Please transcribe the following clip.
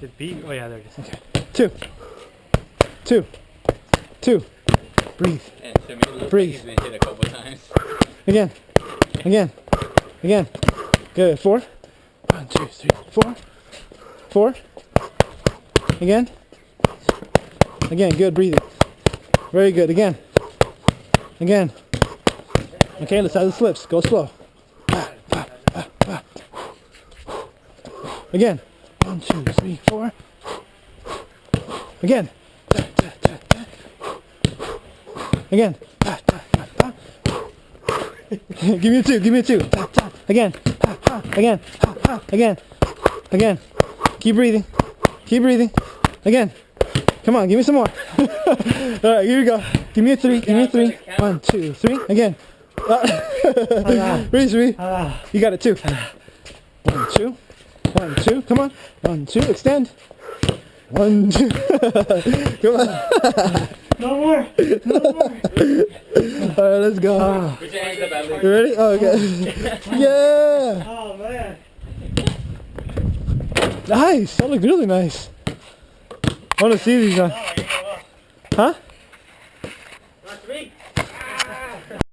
Did B? Oh yeah, there it is. Okay. 2. 2. 2. Breathe. And to me, it looks Breathe. like he's been hit a couple times. Again. Again. Again. Good. 4. 1, 2, 3, 4. 4. Again. Again. Good. Breathing. Very good. Again. Again. Okay, let's have the slips. Go slow. Again. 1, 2, 3, 4. Again. Again. Give me a 2. Give me a 2. Again. Again. Again. Again. Keep breathing. Keep breathing. Again. Come on, give me some more. Alright, here we go. Give me a 3. Give me a 3. 1, 2, 3. Again. Breathe, breathe. You got it, 2. 1, 2. 1, 2. Come on. 1, 2. Extend. 1, 2. Come on. No more. No more. Alright, let's go. Put your hands up at least. You ready? Oh, okay. Yeah. Oh man. Nice. That looked really nice. I want to see these. Huh?